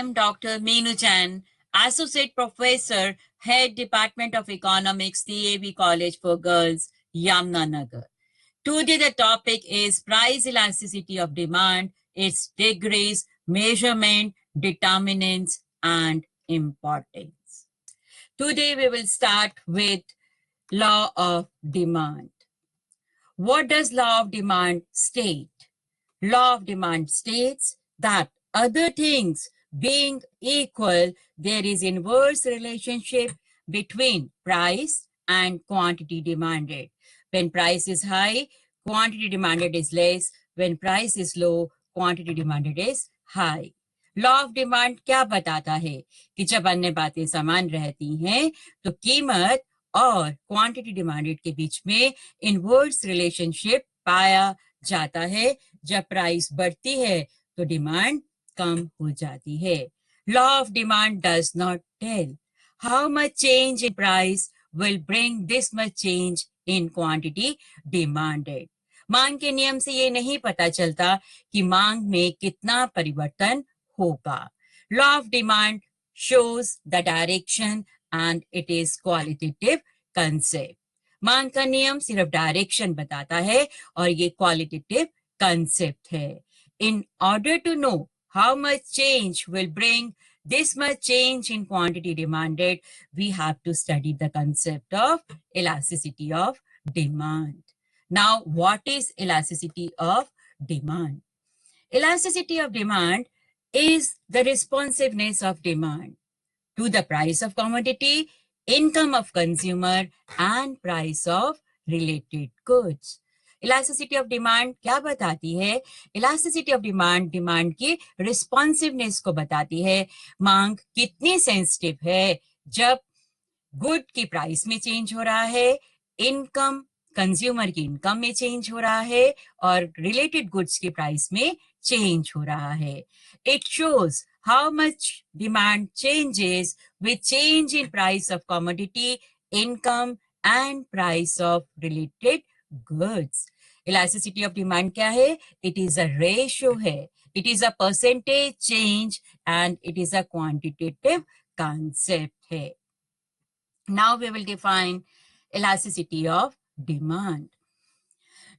am Dr. Meenu Chan, Associate Professor, Head Department of Economics, DAV College for Girls, Yamuna. Today the topic is price elasticity of demand, its degrees, measurement, determinants, and importance. Today we will start with law of demand. What does law of demand state? Law of demand states that other things being equal, there is inverse relationship between price and quantity demanded. When price is high, quantity demanded is less. When price is low, quantity demanded is high. Law of demand क्या बताता है कि जब अन्य बातें समान रहती हैं तो कीमत और क्वांटिटी डिमांडेड के बीच में इनवर्स रिलेशनशिप पाया जाता है. जब प्राइस बढ़ती है तो डिमांड कम हो जाती है. Law of demand does not tell how much change in price will bring this much change in quantity demanded. मांग के नियम से ये नहीं पता चलता कि मांग में कितना परिवर्तन होगा. Law of demand shows the direction and it is qualitative concept. मांग का नियम सिर्फ डायरेक्शन बताता है और ये क्वालिटेटिव कंसेप्ट है. In order to know how much change will bring this much change in quantity demanded, we have to study the concept of elasticity of demand. Now, what is elasticity of demand? Elasticity of demand is the responsiveness of demand to the price of commodity, income of consumer and price of related goods. Elasticity of demand क्या बताती है? Elasticity of demand demand की responsiveness को बताती है. मांग कितनी sensitive है जब गुड की प्राइस में चेंज हो रहा है, इनकम कंज्यूमर की इनकम में चेंज हो रहा है और रिलेटेड गुड्स की प्राइस में चेंज हो रहा है. It shows how much demand changes with change in price of commodity, income and price of related goods. Elasticity of demand क्या है? It is a ratio है. It is a percentage change and it is a quantitative concept है. Now we will define elasticity of demand.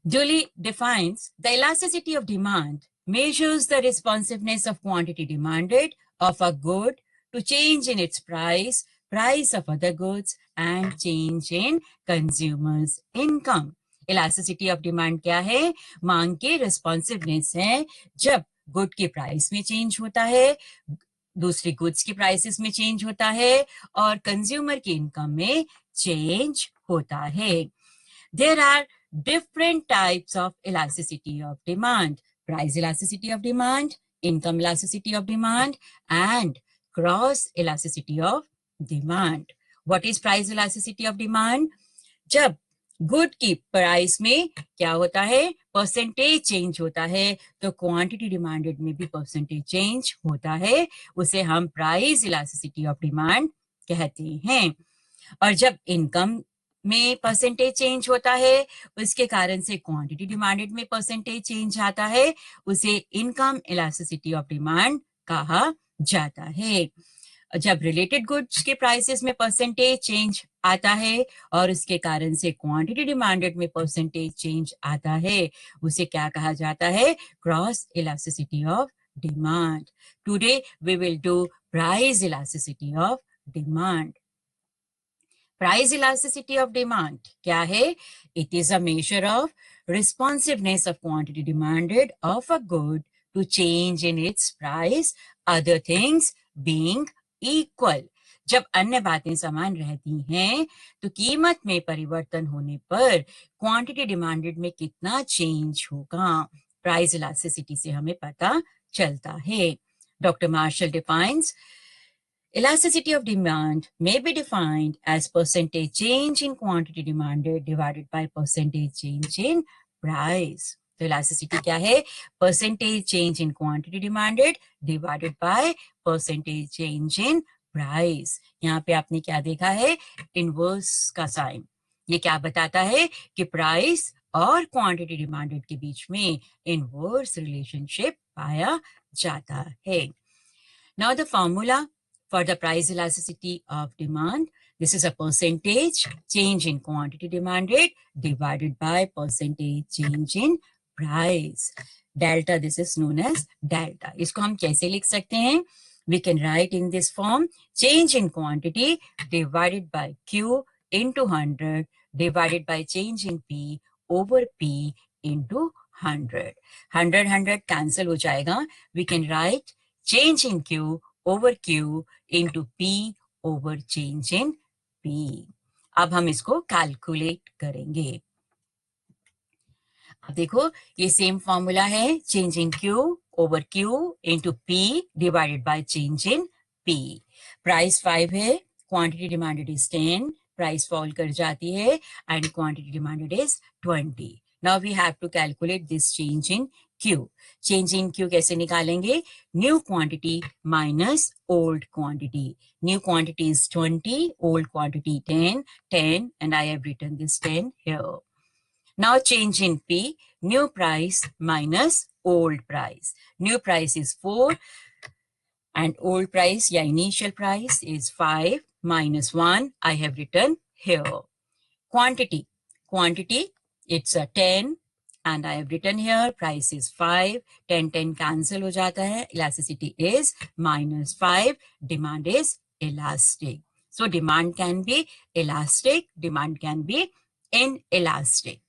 Dewey defines the elasticity of demand measures the responsiveness of quantity demanded of a good to change in its price, price of other goods, and change in consumers' income. Elasticity of demand क्या है? मांग की responsiveness है जब good की price में change होता है, दूसरी गुड्स की प्राइसेस में चेंज होता है और कंज्यूमर की इनकम में चेंज होता है. There are different types of elasticity of demand. Price elasticity of demand, income elasticity of demand, and cross elasticity of demand. What is price elasticity of demand? जब good की price में क्या होता है? Percentage change होता है तो quantity demanded में भी परसेंटेज चेंज होता है. उसे हम प्राइस इलास्टिसिटी ऑफ डिमांड कहते हैं. और जब इनकम में परसेंटेज चेंज होता है उसके कारण से क्वांटिटी डिमांडेड में परसेंटेज चेंज आता है, उसे इनकम इलास्टिसिटी ऑफ डिमांड कहा जाता है. जब रिलेटेड गुड्स के प्राइसेस में परसेंटेज चेंज आता है और उसके कारण से क्वांटिटी डिमांडेड में परसेंटेज चेंज आता है, उसे क्या कहा जाता है? Cross elasticity of demand. Today we will do price elasticity of demand. Price elasticity of demand क्या है? It is a measure of responsiveness of quantity demanded of a good to change in its price, other things being equal. जब अन्य बातें समान रहती हैं तो कीमत में परिवर्तन होने पर क्वांटिटी डिमांडेड में कितना चेंज होगा, प्राइस इलास्टिसिटी से हमें पता चलता है. Doctor Marshall defines elasticity of demand may be defined as percentage change in quantity demanded divided by percentage change in price. तो elasticity क्या है? Percentage change in quantity demanded divided by percentage change in price. यहाँ पे आपने क्या देखा है? Inverse का साइन. ये क्या बताता है कि प्राइस और क्वांटिटी डिमांडेड के बीच में इनवर्स रिलेशनशिप पाया जाता है. Now the formula for the price elasticity of demand, this is a percentage change in quantity demanded divided by percentage change in price. Delta, this is known as delta. इसको हम कैसे लिख सकते हैं? We can write in this form, change in quantity divided by Q into 100 divided by change in P over P into 100. 100 cancel हो जाएगा. We can write change in Q over Q into P over change in P. अब हम इसको calculate करेंगे. अब देखो ये same formula है, change in Q over Q into P divided by change in P. Price 5 है, quantity demanded is 10, price fall कर जाती है and quantity demanded is 20. Now we have to calculate this change in Q. Change in Q कैसे निकालेंगे? New quantity minus old quantity. New quantity is 20, old quantity 10, and I have written this 10 here. Now change in P, new price minus old price. New price is 4 and old price, yeah, initial price is 5 minus 1. I have written here. Quantity, it's a 10 and I have written here price is 5. 10 cancel हो जाता है. Elasticity is minus 5. Demand is elastic. So demand can be elastic, demand can be inelastic.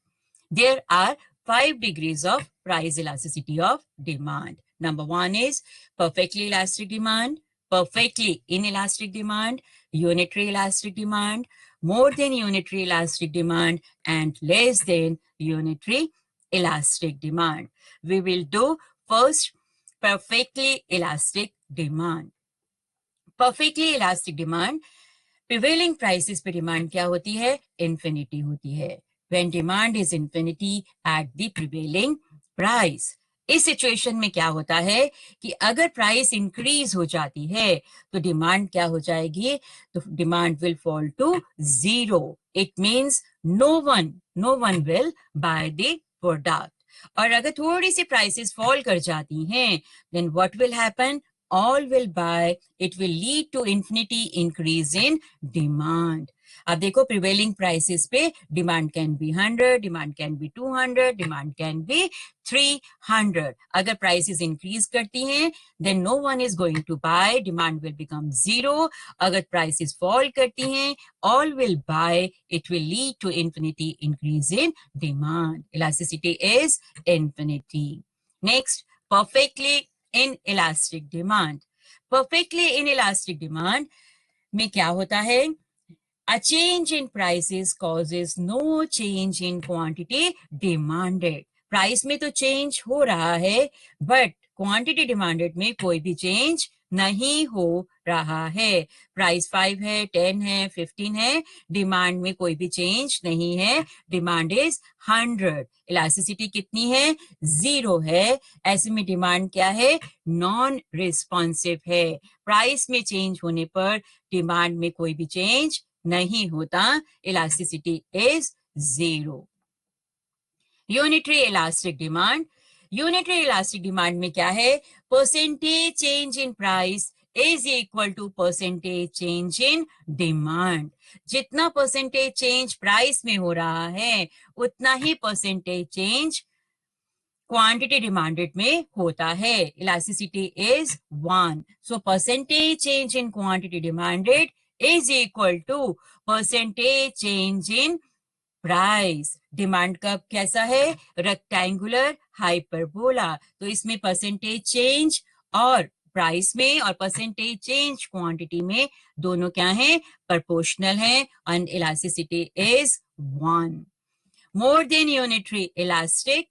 There are 5 degrees of price elasticity of demand. Number 1 is perfectly elastic demand, perfectly inelastic demand, unitary elastic demand, more than unitary elastic demand, and less than unitary elastic demand. We will do first perfectly elastic demand. Perfectly elastic demand, prevailing prices पे demand क्या होती है? Infinity होती है. When demand is infinity at the prevailing price. इस situation में क्या होता है कि अगर प्राइस इंक्रीज हो जाती है तो डिमांड क्या हो जाएगी? तो demand will fall to 0. It means no one will buy the product. और अगर थोड़ी सी प्राइसेस फॉल कर जाती हैं then what will happen? All will buy. It will lead to infinity increase in demand. अब देखो prevailing prices पे demand can be 100, demand can be 200, demand can be 300. अगर prices increase करती हैं then no one is going to buy, demand will become 0. अगर prices fall करती हैं all will buy, it will lead to infinity increase in demand. Elasticity is infinity. Next, perfectly inelastic demand. Perfectly inelastic demand में क्या होता है? A change in prices causes no change in quantity demanded. Price में तो change हो रहा है, but quantity demanded में कोई भी change नहीं हो रहा है. प्राइस 5 है, 10 है, 15 है, डिमांड में कोई भी चेंज नहीं है. Demand is 100. इलास्टिसिटी कितनी है? 0 है. ऐसे में डिमांड क्या है? नॉन रिस्पॉन्सिव है. प्राइस में चेंज होने पर डिमांड में कोई भी चेंज नहीं होता. Elasticity is 0. Unitary elastic demand. Unitary elastic demand में क्या है? Percentage change in price is equal to percentage change in demand. जितना परसेंटेज चेंज प्राइस में हो रहा है उतना ही परसेंटेज चेंज क्वांटिटी डिमांडेड में होता है. Elasticity is 1. So percentage change in quantity demanded is equal to percentage change in price. Demand curve कैसा है? Rectangular hyperbola. तो इसमें परसेंटेज चेंज और प्राइस में और परसेंटेज चेंज क्वांटिटी में दोनों क्या है? प्रोपोर्शनल है and elasticity is 1. More than unitary elastic.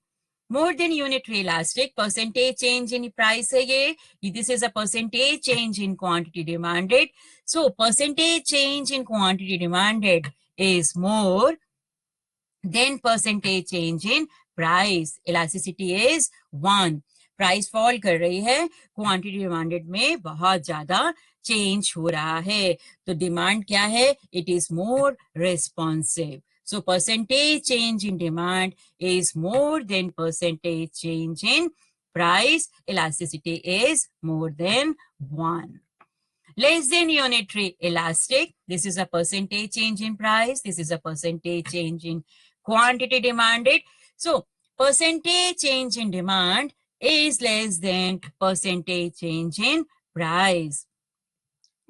More than unitary elastic, percentage change in price है ये. This is a percentage change in quantity demanded. So percentage change in quantity demanded is more than percentage change in price. Elasticity is 1. Price fall कर रही है, quantity demanded में बहुत ज्यादा change हो रहा है. तो डिमांड क्या है? It is more responsive. So percentage change in demand is more than percentage change in price. Elasticity is more than 1. Less than unitary elastic, this is a percentage change in price, this is a percentage change in quantity demanded. So percentage change in demand is less than percentage change in price.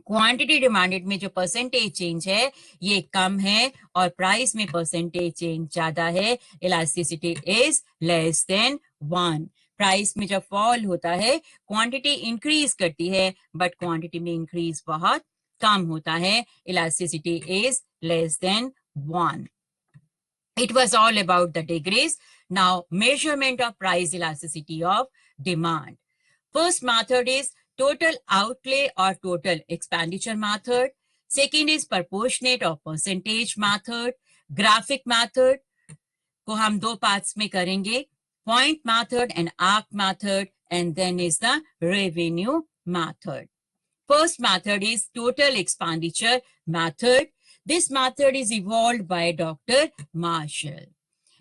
Quantity demanded में जो percentage change है ये कम है और price में percentage change ज्यादा है, elasticity is less than 1. Price में जब फॉल होता है क्वांटिटी इंक्रीज करती है बट क्वांटिटी में इंक्रीज बहुत कम होता है, elasticity is less than 1. It was all about the degrees. Now measurement of price elasticity of demand. First method is total outlay or total expenditure method. Second is proportionate or percentage method. Graphic method को हम दो parts में करेंगे, point method and arc method, and then is the revenue method. First method is total expenditure method. This method is evolved by Dr. Marshall.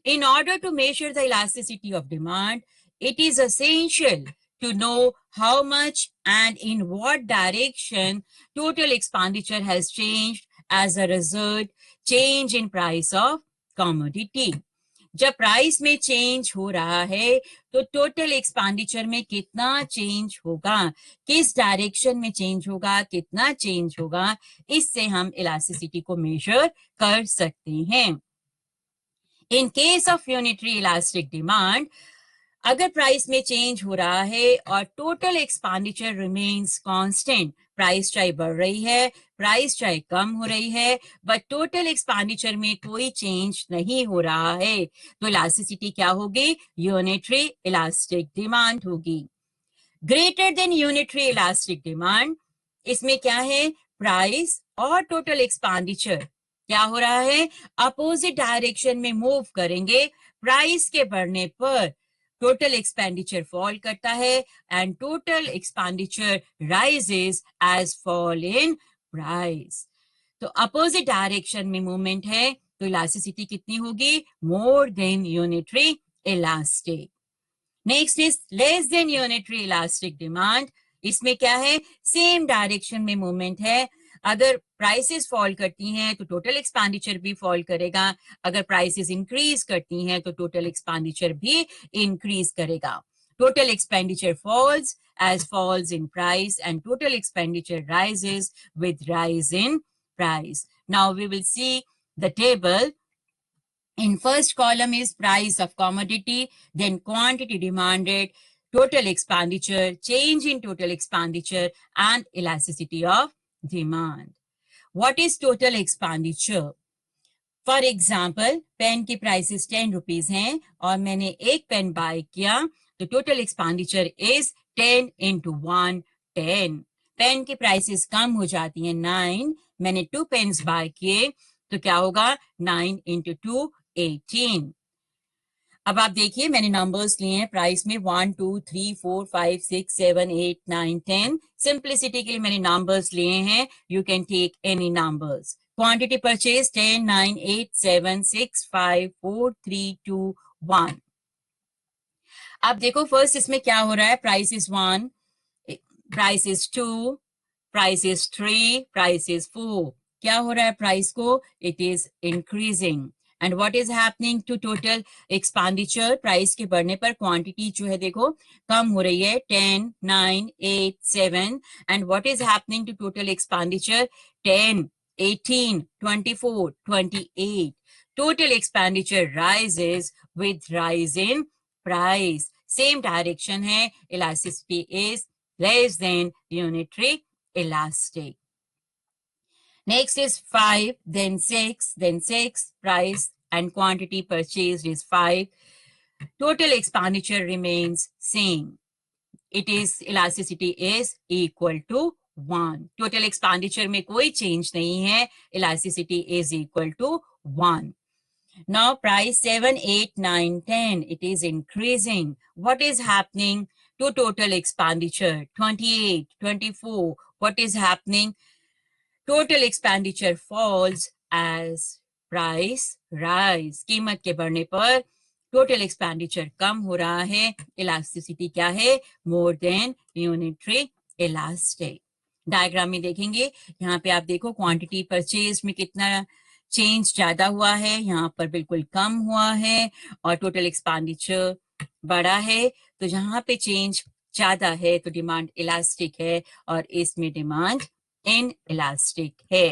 In order to measure the elasticity of demand, it is essential to know how much and in what direction total expenditure has changed as a result change in price of commodity. जब price में change हो रहा है तो total expenditure में कितना change होगा, किस डायरेक्शन में चेंज होगा, कितना चेंज होगा, इससे हम इलास्टिसिटी को मेजर कर सकते हैं. In case of unitary elastic demand, अगर प्राइस में चेंज हो रहा है और total expenditure remains constant, price चाहे बढ़ रही है, प्राइस चाहे कम हो रही है, बट टोटल एक्सपेंडिचर में कोई चेंज नहीं हो रहा है, तो इलास्टिसिटी क्या होगी, यूनिटरी इलास्टिक डिमांड होगी. Greater than unitary elastic demand, इसमें क्या है, प्राइस और टोटल एक्सपेंडिचर क्या हो रहा है, अपोजिट डायरेक्शन में मूव करेंगे. प्राइस के बढ़ने पर total expenditure fall करता है and total expenditure rises as fall in price. तो opposite direction में movement है तो elasticity कितनी होगी, more than unitary elastic. Next is less than unitary elastic demand. इसमें क्या है, सेम डायरेक्शन में मूवमेंट है. अगर प्राइसेस फॉल करती हैं तो टोटल एक्सपेंडिचर भी फॉल करेगा, अगर प्राइसेस इंक्रीज करती हैं तो टोटल एक्सपेंडिचर भी इंक्रीज करेगा. Total expenditure falls as falls in price and total expenditure rises with rise in price. Now we will see the table. In first column is price of commodity, then quantity demanded, total expenditure, change in total expenditure, and elasticity of demand. What is total expenditure? For example, pen की prices 10 rupees हैं और मैंने एक pen buy किया तो total expenditure is 10 into 1, 10. Pen की prices कम हो जाती हैं 9, मैंने 2 पेन्स बाय किए तो क्या होगा, 9 into 2, 18. अब आप देखिए मैंने नंबर्स लिए हैं प्राइस में 1, 2, 3, 4, 5, 6, 7, 8, 9, 10. सिंप्लिसिटी के लिए मैंने नंबर्स लिए हैं, you can take any numbers. Quantity purchase 10, 9, 8, 7, 6, 5, 4, 3, 2, 1. अब देखो फर्स्ट इसमें क्या हो रहा है, price is 1, price is 2, price is 3, price is 4. क्या हो रहा है प्राइस को, it is increasing. And what is happening to total expenditure, price के बढ़ने पर क्वांटिटी जो है देखो कम हो रही है, 10, 9, 8, 7. And what is happening to total expenditure, 10, 18, 24, 28. Total expenditure rises with rise in price. Same direction है, elasticity is less than unitary elastic. Next is 5, then 6, price and quantity purchased is 5. Total expenditure remains same. It is elasticity is equal to 1. Total expenditure में कोई change नहीं है, elasticity is equal to 1. Now price 7, 8, 9, 10, it is increasing. What is happening to total expenditure, 28, 24, what is happening, total expenditure falls as price rise. कीमत के बढ़ने पर total expenditure कम हो रहा है, इलास्टिसिटी क्या है, more than unitary elastic. Diagram में देखेंगे, यहाँ पे आप देखो क्वांटिटी परचेज में कितना चेंज ज्यादा हुआ है, यहाँ पर बिल्कुल कम हुआ है, और टोटल एक्सपेंडिचर बड़ा है। तो जहाँ पे चेंज ज्यादा है तो डिमांड इलास्टिक है, और इसमें डिमांड इन इलास्टिक है।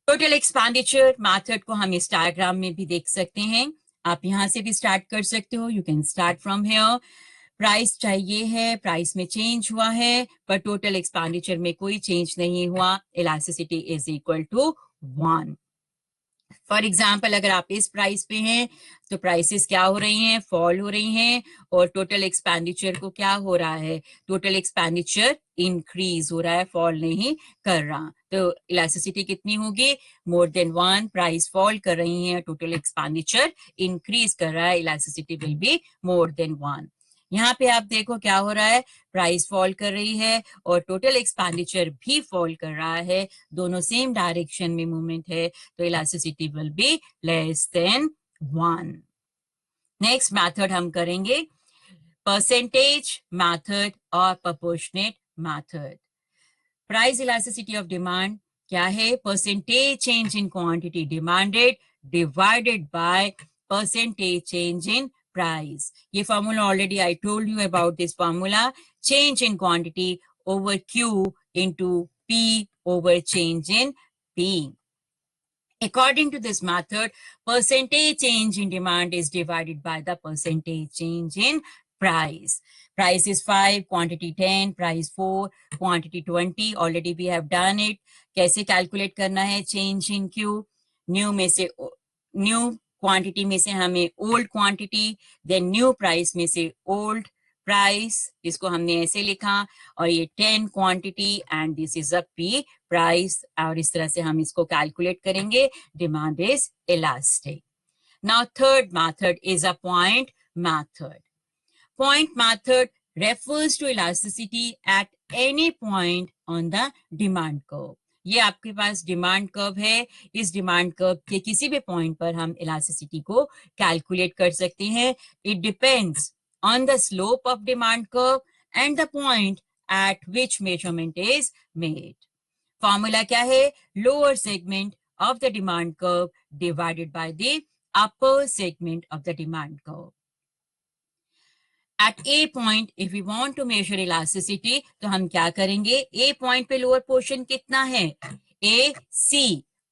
टोटल एक्सपेंडिचर मेथड को हम इस डायग्राम में भी देख सकते हैं। आप यहाँ से भी स्टार्ट कर सकते हो, you can start from here. Price चाहिए है, प्राइस में चेंज हुआ है, पर टोटल एक्सपेंडिचर में कोई चेंज नहीं हुआ, elasticity is equal to 1। For example, अगर आप इस प्राइस पे हैं तो प्राइसेस क्या हो रही हैं, फॉल हो रही हैं, और टोटल एक्सपेंडिचर को क्या हो रहा है, टोटल एक्सपेंडिचर इंक्रीज हो रहा है, फॉल नहीं कर रहा। तो इलास्टिसिटी कितनी होगी, मोर देन 1। प्राइस फॉल कर रही है, टोटल एक्सपेंडिचर इंक्रीज कर रहा है, elasticity will be more than 1। यहाँ पे आप देखो क्या हो रहा है, प्राइस फॉल कर रही है और टोटल एक्सपेंडिचर भी फॉल कर रहा है, दोनों सेम डायरेक्शन में मूवमेंट है, तो elasticity will be less than 1। Next method हम करेंगे परसेंटेज मेथड और proportionate method. Price elasticity of demand क्या है, percentage change in quantity demanded divided by percentage change in price. ये formula already I told you about this formula, change in quantity over Q into P over change in P. According to this method, percentage change in demand is divided by the percentage change in price. Price is 5, quantity 10, price 4, quantity 20. Already we have done it. कैसे calculate करना है change in Q? New में से new quantity में से हमें old quantity, then new price में से ओल्ड प्राइस, इसको हमने ऐसे लिखा, और ये 10 quantity and this is a P price, और इस तरह से हम इसको कैलकुलेट करेंगे। Demand is elastic. Now third method is a point method. Point method refers to elasticity at any point on the demand curve. ये आपके पास डिमांड कर्व है, इस डिमांड कर्व के किसी भी पॉइंट पर हम इलास्टिसिटी को कैलकुलेट कर सकते हैं। It depends on the slope of demand curve and the point eight which measurement is made. Formula क्या है, lower segment of the demand curve divided by the upper segment of the demand curve. At A point, if we want to measure elasticity, तो हम क्या करेंगे, A point पे lower portion कितना है, A C,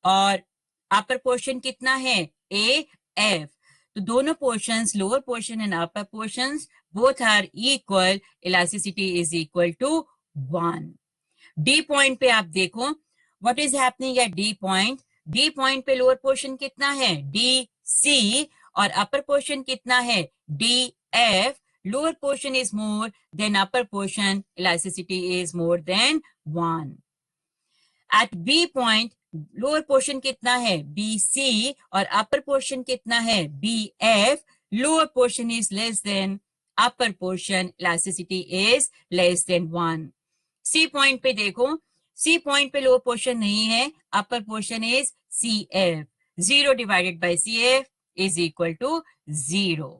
और अपर पोर्शन कितना है, A F। तो दोनों portions, lower portion and upper portions, both are equal, elasticity is equal to 1। D point पे आप देखो what is happening at D point. D point पे लोअर पोर्शन कितना है, D C, और अपर पोर्शन कितना है, D F। Lower portion is more than upper portion, elasticity is more than 1. At B point, lower portion कितना है, BC, और upper portion कितना है, BF. Lower portion is less than upper portion, elasticity is less than 1. C point पे देखो, C point पे lower portion नहीं है, upper portion is CF. 0 divided by CF is equal to 0.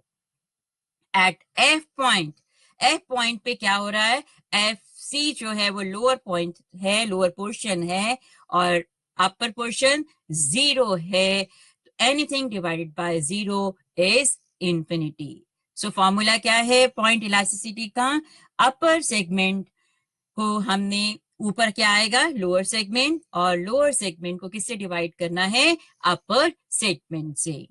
At F point पे क्या हो रहा है, FC जो है वो लोअर पॉइंट है, लोअर पोर्शन है, और अपर पोर्शन 0 है। Anything divided by 0 is infinity. So formula क्या है पॉइंट इलास्टिसिटी का, अपर सेगमेंट को हमने ऊपर क्या आएगा, लोअर सेगमेंट, और लोअर सेगमेंट को किससे डिवाइड करना है, अपर सेगमेंट से।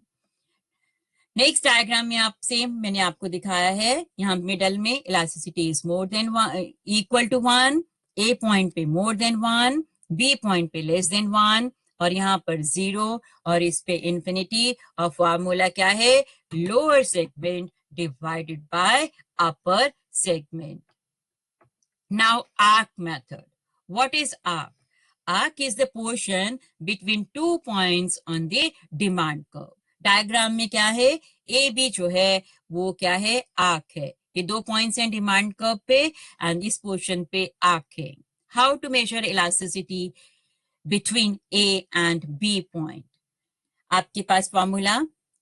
नेक्स्ट डायग्राम में आप सेम मैंने आपको दिखाया है, यहाँ मिडल में elasticity is more than equal to 1, A point पे मोर देन 1, बी पॉइंट पे लेस देन 1, और यहाँ पर 0, और इस पे इंफिनिटी। और फॉर्मूला क्या है, lower segment divided by upper segment. Now arc method. What is arc? Arc is the portion between 2 points on the demand curve. Diagram में क्या है, ए बी जो है वो क्या है, आर्क है। ये 2 पॉइंट्स हैं डिमांड कर्व पे, एंड इस पोर्शन पे आर्क है। How to measure elasticity between A and B point? आपके पास फॉर्मूला,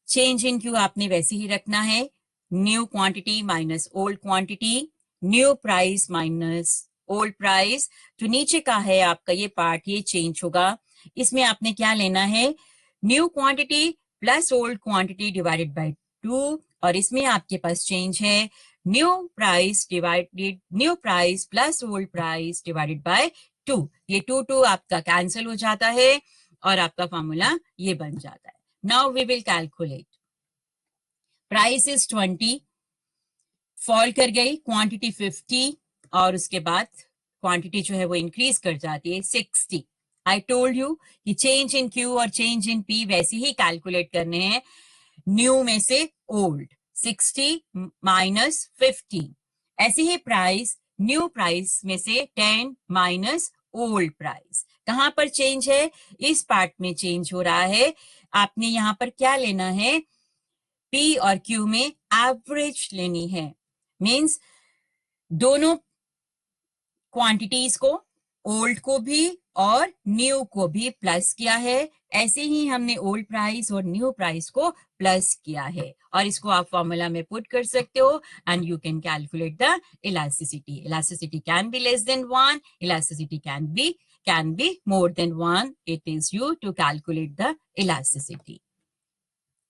चेंज इन क्यू आपने वैसे ही रखना है, new quantity minus old quantity, new price minus old price. जो नीचे का है आपका ये पार्ट, ये चेंज होगा। इसमें आपने क्या लेना है, new quantity plus old quantity divided by 2, और इसमें आपके पास चेंज है new price divided new price plus old price divided by 2। ये 2 आपका कैंसिल हो जाता है और आपका फॉर्मूला ये बन जाता है। Now we will calculate. Price is 20, fall कर गई क्वांटिटी 50, और उसके बाद क्वांटिटी जो है वो इंक्रीज कर जाती है 60। आई टोल्ड यू कि चेंज इन क्यू और चेंज इन पी वैसे ही कैलकुलेट करने हैं, न्यू में से ओल्ड, 60 माइनस 50। ऐसे ही प्राइस, न्यू प्राइस में से 10 माइनस ओल्ड प्राइस। कहां पर चेंज है, इस पार्ट में चेंज हो रहा है। आपने यहां पर क्या लेना है, पी और क्यू में एवरेज लेनी है। मींस दोनों क्वांटिटीज को, ओल्ड को भी और न्यू को भी प्लस किया है। ऐसे ही हमने ओल्ड प्राइस और न्यू प्राइस को प्लस किया है, और इसको आप फॉर्मूला में पुट कर सकते हो and you can calculate the elasticity. Elasticity can be less than 1, elasticity can be more than 1. It is you to calculate the elasticity.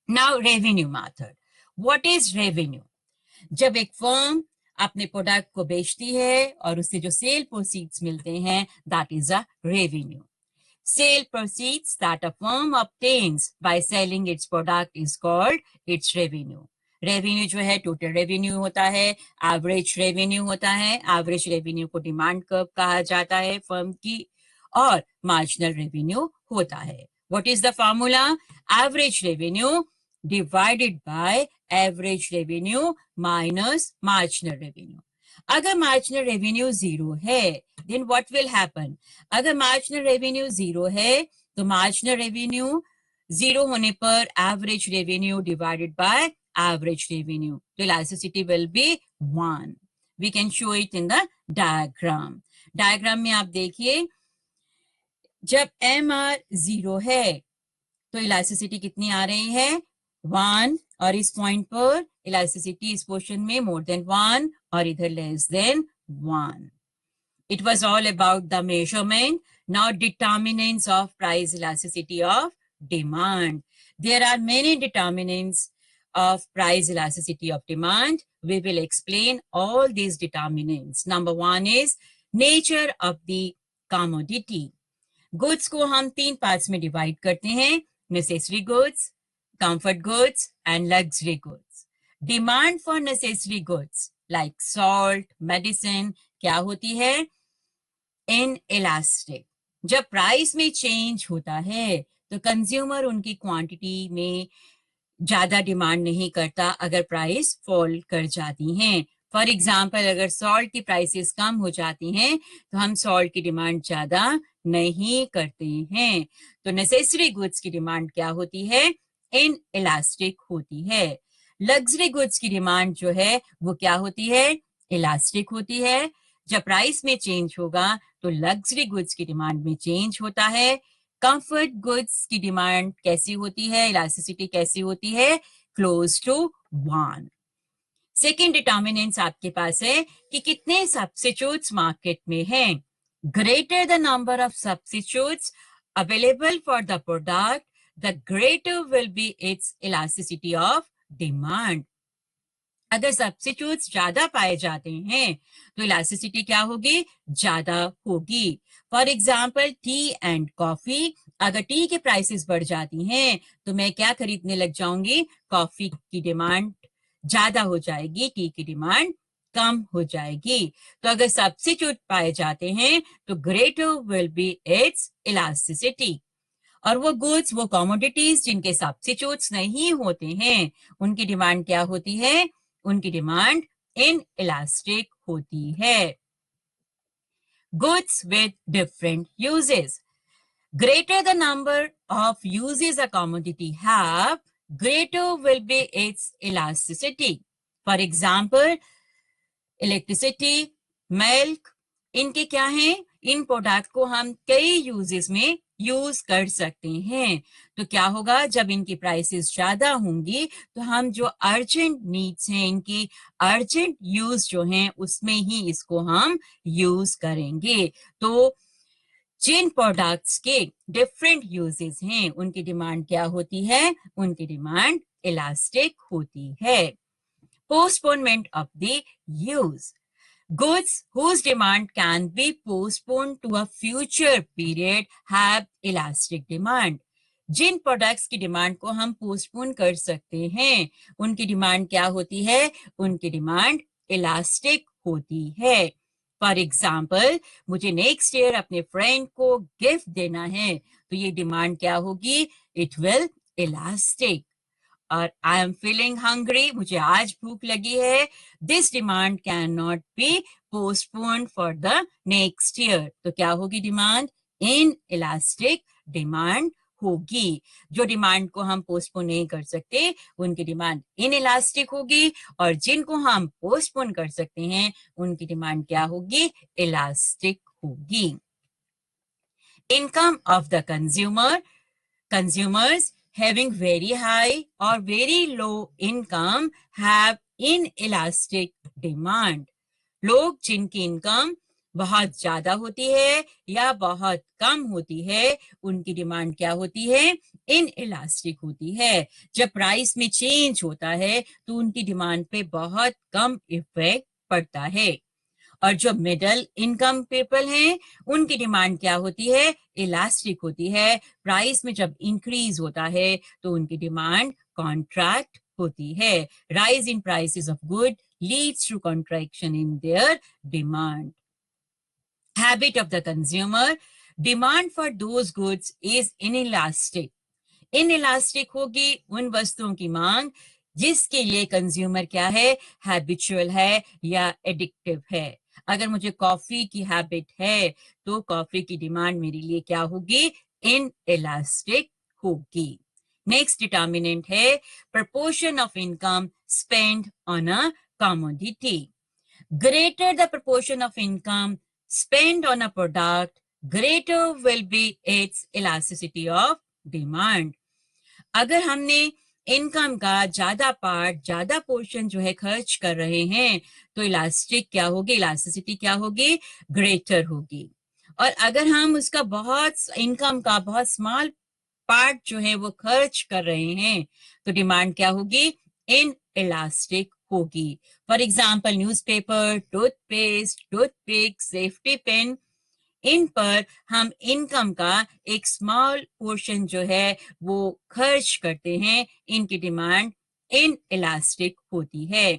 Now revenue method. What is revenue? जब एक firm अपने product को बेचती है और उससे जो cell proceeds मिलते हैं, that is a revenue. Sale proceeds that a firm obtains by selling its product is called its revenue. Revenue जो है टोटल रेवेन्यू होता है, एवरेज रेवेन्यू होता है। एवरेज रेवेन्यू को डिमांड कर्व कहा जाता है फर्म की, और मार्जिनल रेवेन्यू होता है। What is the formula, average revenue divided by average revenue minus marginal revenue. अगर मार्जिनल रेवेन्यू 0 है, देन व्हाट विल हैपन, अगर मार्जिनल रेवेन्यू 0 है तो मार्जिनल रेवेन्यू 0 होने पर average revenue divided by average revenue, तो elasticity will be 1। We can show it in the diagram. Diagram में आप देखिए, जब MR 0 है तो इलास्टिसिटी कितनी आ रही है, 1, और इस पॉइंट पर इलास्टिसिटी इस पोर्शन में मोर देन 1 और इधर less than 1। It was all about the measurement. Now determinants of price elasticity of demand. There are many determinants of price elasticity of demand. We will explain all these determinants. Number 1 is nature of the commodity. Goods को हम 3 parts में divide करते हैं, necessary goods, comfort goods and luxury goods. Demand for necessary goods like salt, medicine क्या होती है, inelastic. जब price में चेंज होता है तो कंज्यूमर उनकी क्वांटिटी में ज्यादा डिमांड नहीं करता अगर प्राइस फॉल कर जाती हैं। फॉर एग्जाम्पल, अगर सॉल्ट की प्राइसेस कम हो जाती हैं तो हम सॉल्ट की डिमांड ज्यादा नहीं करते हैं। तो नेसेसरी गुड्स की डिमांड क्या होती है, इन इलास्टिक होती है। लग्जरी गुड्स की डिमांड जो है वो क्या होती है, इलास्टिक होती है। जब प्राइस में चेंज होगा तो लग्जरी गुड्स की डिमांड में चेंज होता है। कंफर्ट गुड्स की डिमांड कैसी होती है, इलास्टिसिटी कैसी होती है, क्लोज टू 1। सेकेंड डिटर्मिनेंट्स आपके पास है कि कितने सब्स्टिट्यूट्स मार्केट में हैं। Greater the number of substitutes available for the product, the greater will be it's elasticity of demand. अगर सब्स्टिट्यूट्स ज्यादा पाए जाते हैं तो इलास्टिसिटी क्या होगी, ज्यादा होगी। For example, T and coffee, अगर टी के प्राइसेस बढ़ जाती हैं तो मैं क्या खरीदने लग जाऊंगी, कॉफी की डिमांड ज्यादा हो जाएगी, टी की डिमांड कम हो जाएगी। तो अगर सब्स्टिट्यूट पाए जाते हैं तो greater will be it's elasticity. और वो गुड्स, वो कमोडिटीज जिनके सब्स्टिट्यूट्स नहीं होते हैं, उनकी डिमांड क्या होती है, उनकी डिमांड इन इलास्टिक होती है। Goods with different uses, greater the number of uses a commodity have, greater will be its elasticity. For example, electricity, milk, इनके क्या हैं, इन प्रोडक्ट को हम कई यूजेस में यूज कर सकते हैं। तो क्या होगा, जब इनकी प्राइसेस ज्यादा होंगी तो हम जो अर्जेंट नीड्स हैं, इनकी अर्जेंट यूज जो हैं, उसमें ही इसको हम यूज करेंगे। तो जिन प्रोडक्ट्स के डिफरेंट यूजेस हैं, उनकी डिमांड क्या होती है? उनकी डिमांड इलास्टिक होती है। Postponement of the use, goods whose demand can be postponed to a future period have elastic demand. जिन प्रोडक्ट्स की डिमांड को हम पोस्टपोन कर सकते हैं, उनकी डिमांड क्या होती है? उनकी डिमांड इलास्टिक होती है। फॉर एग्जाम्पल, मुझे नेक्स्ट ईयर अपने फ्रेंड को गिफ्ट देना है, तो ये डिमांड क्या होगी? It will elastic. और आई एम फीलिंग हंग्री, मुझे आज भूख लगी है, this demand can not be postponed for the next year. तो क्या होगी डिमांड? इन इलास्टिक डिमांड होगी। जो डिमांड को हम पोस्टपोन नहीं कर सकते, उनकी डिमांड इन इलास्टिक होगी, और जिनको हम पोस्टपोन कर सकते हैं, उनकी डिमांड क्या होगी? इलास्टिक होगी। Income of the consumer, consumers having very high or very low income have inelastic demand. लोग जिनकी इनकम बहुत ज्यादा होती है या बहुत कम होती है, उनकी डिमांड क्या होती है? इन इलास्टिक होती है। जब प्राइस में चेंज होता है तो उनकी डिमांड पे बहुत कम इफेक्ट पड़ता है। और जो मिडिल इनकम पीपल हैं, उनकी डिमांड क्या होती है? इलास्टिक होती है। प्राइस में जब इंक्रीज होता है तो उनकी डिमांड कॉन्ट्रैक्ट होती है। Rise in prices of good leads to contraction in their demand. Habit of the consumer, demand for those goods is inelastic. Inelastic होगी उन वस्तुओं की मांग जिसके लिए कंज्यूमर क्या है? हैबिचुअल है या एडिक्टिव है। अगर मुझे कॉफी की हैबिट है तो कॉफी की डिमांड मेरे लिए क्या होगी? इन इलास्टिक होगी। नेक्स्ट डिटर्मिनेंट है proportion of income spend on a commodity. Greater the proportion of income spend on a product, greater will be it's elasticity of demand. अगर हमने इनकम का ज्यादा पार्ट, ज्यादा पोर्शन जो है खर्च कर रहे हैं, तो इलास्टिक क्या होगी? इलास्टिसिटी क्या होगी? ग्रेटर होगी। और अगर हम उसका बहुत इनकम का बहुत स्मॉल पार्ट जो है वो खर्च कर रहे हैं, तो डिमांड क्या होगी? इन इलास्टिक होगी। For example, newspaper, toothpaste, toothpick, safety pin, इन पर हम इनकम का एक स्मॉल पोर्शन जो है वो खर्च करते हैं, इनकी डिमांड इन इलास्टिक होती है।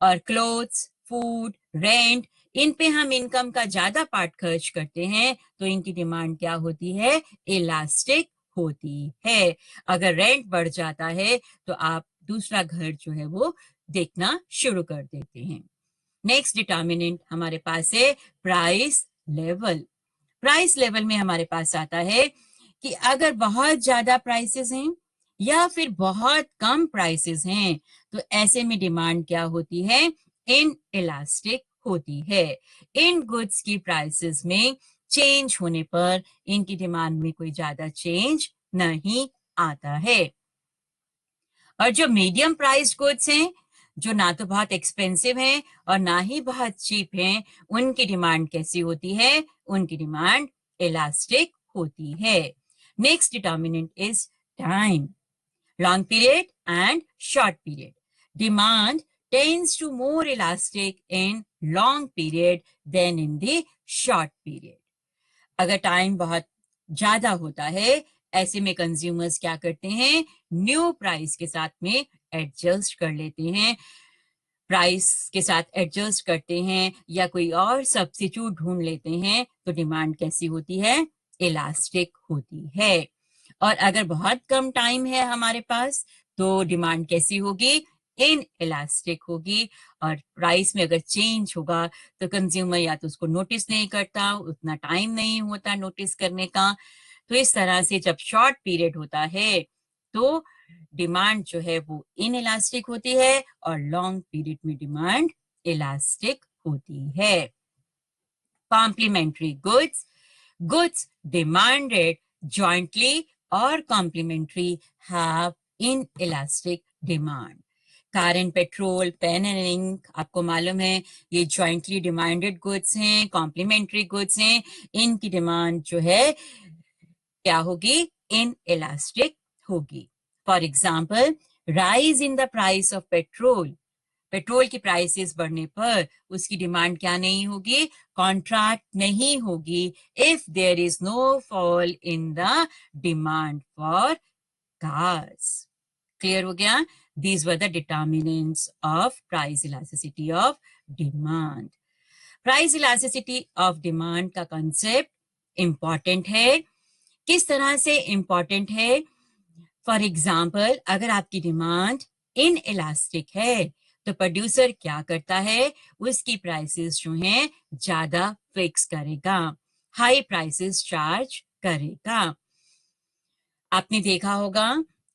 और क्लोथ्स, फूड, रेंट, इन पे हम इनकम का ज्यादा पार्ट खर्च करते हैं, तो इनकी डिमांड क्या होती है? इलास्टिक होती है। अगर रेंट बढ़ जाता है तो आप दूसरा घर जो है वो देखना शुरू कर देते हैं। नेक्स्ट डिटर्मिनेंट हमारे पास है प्राइस लेवल। प्राइस लेवल में हमारे पास आता है कि अगर बहुत ज्यादा प्राइसेस हैं या फिर बहुत कम प्राइसेस हैं, तो ऐसे में डिमांड क्या होती है? इन इलास्टिक होती है। इन गुड्स की प्राइसेस में चेंज होने पर इनकी डिमांड में कोई ज्यादा चेंज नहीं आता है। और जो मीडियम प्राइस गुड्स हैं, जो ना तो बहुत एक्सपेंसिव हैं और ना ही बहुत चीप हैं, उनकी डिमांड कैसी होती है? उनकी डिमांड इलास्टिक होती है। Next determinant is time, long period and short period. Demand tends to more elastic in long period than in the short period. अगर टाइम बहुत ज्यादा होता है, ऐसे में कंज्यूमर्स क्या करते हैं? न्यू प्राइस के साथ में एडजस्ट कर लेते हैं, प्राइस के साथ एडजस्ट करते हैं या कोई और सब्स्टिट्यूट ढूंढ लेते हैं, तो डिमांड कैसी होती है? इलास्टिक होती है। और अगर बहुत कम टाइम है हमारे पास, तो डिमांड कैसी होगी? इन इलास्टिक होगी। और प्राइस में अगर चेंज होगा तो कंज्यूमर या तो उसको नोटिस नहीं करता, उतना टाइम नहीं होता नोटिस करने का। तो इस तरह से जब शॉर्ट पीरियड होता है तो डिमांड जो है वो इन इलास्टिक होती है और लॉन्ग पीरियड में डिमांड इलास्टिक होती है। Complementary goods, goods demanded jointly or complementary have inelastic demand. Car and petrol, pen and ink, आपको मालूम है ये जॉइंटली डिमांडेड गुड्स हैं, कॉम्प्लीमेंट्री गुड्स हैं. इनकी डिमांड जो है क्या होगी? इन इलास्टिक होगी. For example, rise in the price of petrol. Petrol की प्राइसेस बढ़ने पर उसकी डिमांड क्या नहीं होगी? कॉन्ट्रैक्ट नहीं होगी if there is no fall in the demand for cars. Clear हो गया? These were the determinants of price elasticity of demand. Price elasticity of demand का concept important है. किस तरह से important है? For example, अगर आपकी डिमांड inelastic है तो प्रोड्यूसर क्या करता है? उसकी प्राइसेस जो हैं ज्यादा फिक्स करेगा, हाई प्राइसेस चार्ज करेगा. आपने देखा होगा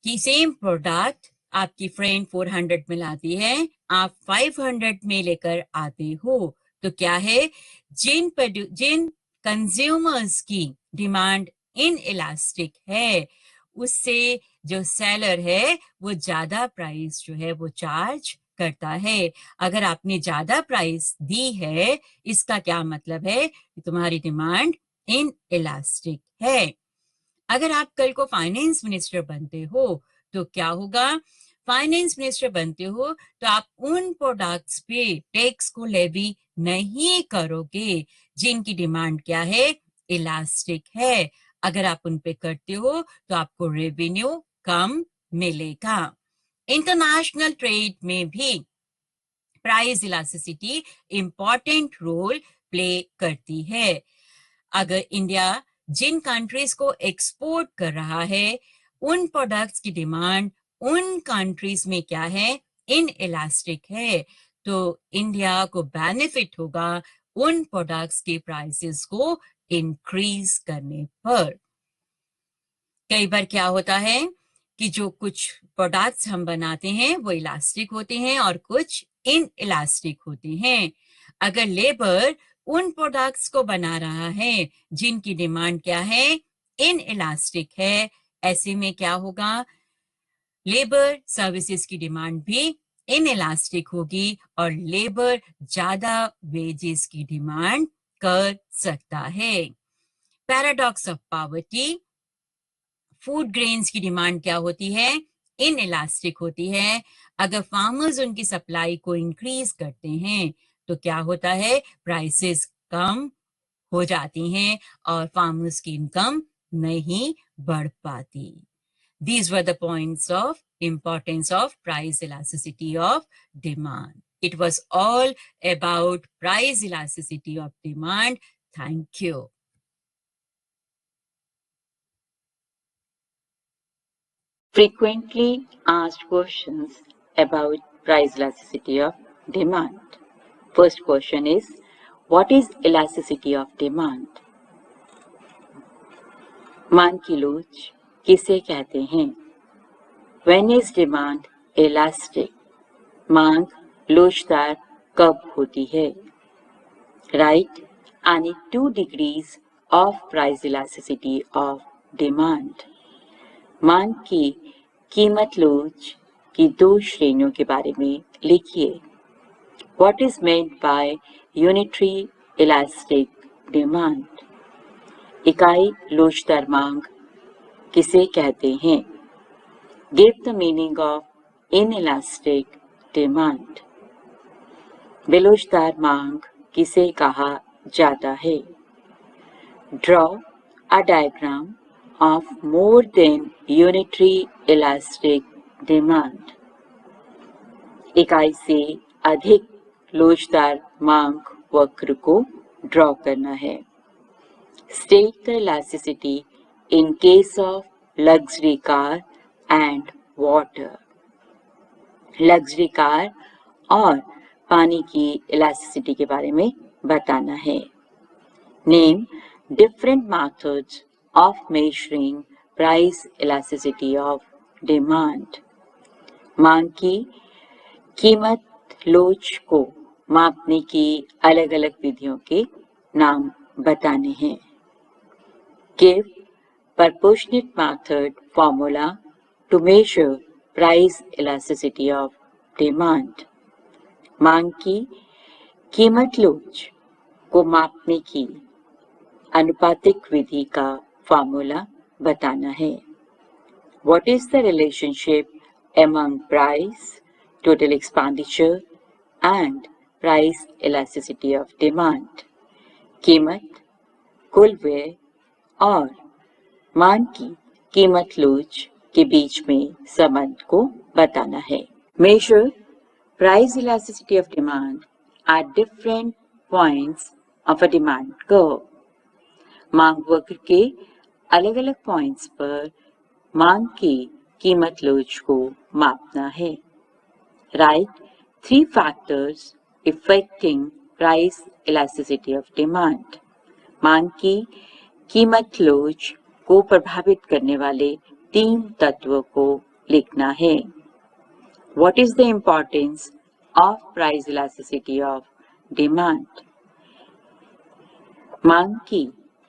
कि सेम प्रोडक्ट आपकी फ्रेंड 400 में लाती है, आप 500 में लेकर आते हो, तो क्या है? जिन कंज्यूमर्स की डिमांड इनइलास्टिक है उससे जो सेलर है वो ज्यादा प्राइस जो है वो चार्ज करता है. अगर आपने ज्यादा प्राइस दी है इसका क्या मतलब है? कि तुम्हारी डिमांड इनइलास्टिक है. अगर आप कल को फाइनेंस मिनिस्टर बनते हो तो क्या होगा? फाइनेंस मिनिस्टर बनते हो तो आप उन प्रोडक्ट्स पे टैक्स को लेवी नहीं करोगे जिनकी डिमांड क्या है? इलास्टिक है. अगर आप उन पे करते हो तो आपको रेवेन्यू कम मिलेगा. इंटरनेशनल ट्रेड में भी price elasticity important role play करती है. अगर इंडिया जिन कंट्रीज को एक्सपोर्ट कर रहा है उन प्रोडक्ट्स की डिमांड उन कंट्रीज में क्या है? इनइलास्टिक है, तो इंडिया को बेनिफिट होगा उन प्रोडक्ट्स के प्राइसेस को इंक्रीज करने पर. कई बार क्या होता है कि जो कुछ प्रोडक्ट्स हम बनाते हैं वो इलास्टिक होते हैं और कुछ इनइलास्टिक होते हैं. अगर लेबर उन प्रोडक्ट्स को बना रहा है जिनकी डिमांड क्या है? इनइलास्टिक है, ऐसे में क्या होगा? लेबर सर्विसेज की डिमांड भी इनइलास्टिक होगी और लेबर ज्यादा वेजेस की डिमांड कर सकता है. Paradox of poverty. Food grains की डिमांड क्या होती है? इनइलास्टिक होती है. अगर फार्मर्स उनकी सप्लाई को इंक्रीज करते हैं तो क्या होता है? प्राइसेस कम हो जाती हैं और फार्मर्स की इनकम नहीं बढ़ पाती. These were the points of importance of price elasticity of demand. It was all about price elasticity of demand. Thank you. Frequently asked questions about price elasticity of demand. First question is, what is elasticity of demand? मांग की लोच किसे कहते हैं? When is demand elastic? मांग लोचदार कब होती है? Write any 2 degrees of price elasticity of demand. मांग की कीमत लोच की 2 श्रेणियों के बारे में लिखिए. What is meant by unitary elastic demand? इकाई लोचदार मांग किसे कहते हैं? Give the meaning of inelastic demand. बेलोचदार मांग किसे कहा जाता है? Draw a diagram of more than unitary elastic demand. इकाई से अधिक लोचदार मांग वक्र को ड्रॉ करना है. State the elasticity in case of luxury car and water. Luxury car और पानी की इलास्टिसिटी के बारे में बताना है. Name different methods of measuring price elasticity of demand. मांग की कीमत लोच को मापने की अलग अलग विधियों के नाम बताने हैं. Give proportionate method formula to measure price elasticity of demand. मांग की कीमत लोच को मापने की अनुपातिक विधि का फॉर्मूला बताना है. What is the relationship among price, total expenditure and price elasticity of demand? कीमत, कुल व्यय और मांग की कीमत लोच के बीच में संबंध को बताना है. Measure price elasticity of demand at different points of a demand curve. मांग वक्र के अलग अलग पॉइंट्स पर मांग की कीमत लोच को मापना है. Write 3 factors affecting price elasticity of demand. मांग की कीमत लोच को प्रभावित करने वाले 3 तत्वों को लिखना है. What is the importance of price elasticity of demand? मांग की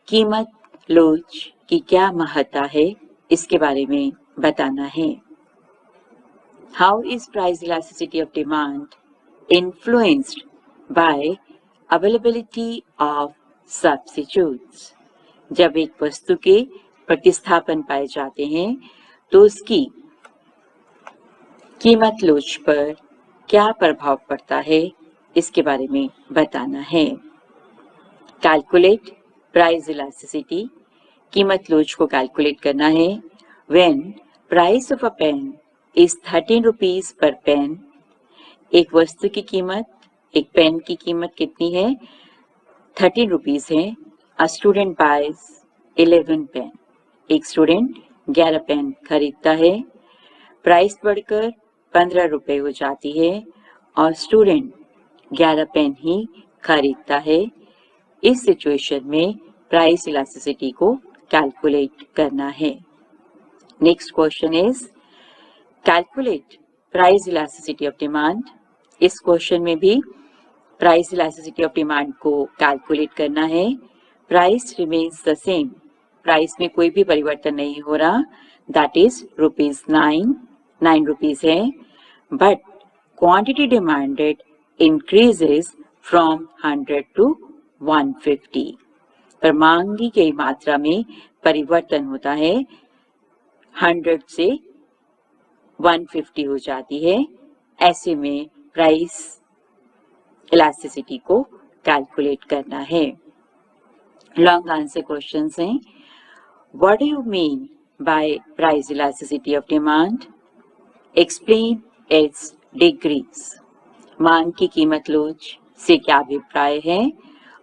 कीमत लोच की क्या महत्ता है, इसके बारे में बताना है. How is price elasticity of demand influenced by availability of substitutes? जब एक वस्तु के प्रतिस्थापन पाए जाते हैं तो उसकी कीमत लोच पर क्या प्रभाव पड़ता है, इसके बारे में बताना है. Calculate price elasticity. कीमत लोच को कैलकुलेट करना है. When price of a pen is 13 rupees per pen, एक वस्तु की कीमत, एक पेन की कीमत कितनी है? 13 रुपीज है. A student buys 11 pen. एक स्टूडेंट 11 पेन खरीदता है. प्राइस बढ़कर 15 रुपए हो जाती है और स्टूडेंट 11 पेन ही खरीदता है. इस सिचुएशन में प्राइस इलास्टिसिटी को कैलकुलेट करना है. Next question is calculate price elasticity of demand. इस क्वेश्चन में भी प्राइस इलास्टिसिटी ऑफ डिमांड को कैलकुलेट करना है. Price remains the same. Price में कोई भी परिवर्तन नहीं हो रहा. दैट इज ₹9 रुपीज है. But quantity demanded increases from 100 to 150. पर मांगी गई मात्रा में परिवर्तन होता है. 100 से 150 हो जाती है. ऐसे में प्राइस इलास्टिसिटी को कैलकुलेट करना है. लॉन्ग आंसर क्वेश्चंस हैं. What do you mean by price elasticity of demand? Explain it's degrees. मांग की कीमत लोच से क्या अभिप्राय है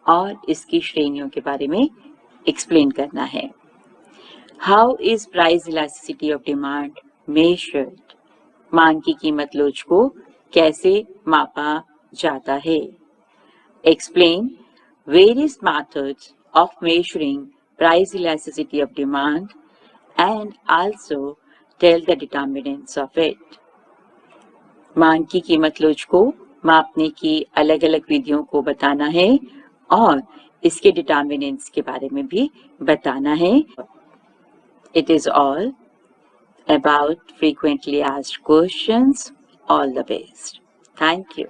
और इसकी श्रेणियों के बारे में एक्सप्लेन करना है. How is price elasticity of demand measured? मांग की कीमत लोच को कैसे मापा जाता है. Explain various methods of measuring price elasticity of demand and also tell the determinants of it. मांग की कीमत लोच को मापने की अलग अलग विधियों को बताना है और इसके डिटर्मिनेंट्स के बारे में भी बताना है. It is all about frequently asked questions. All the best. Thank you.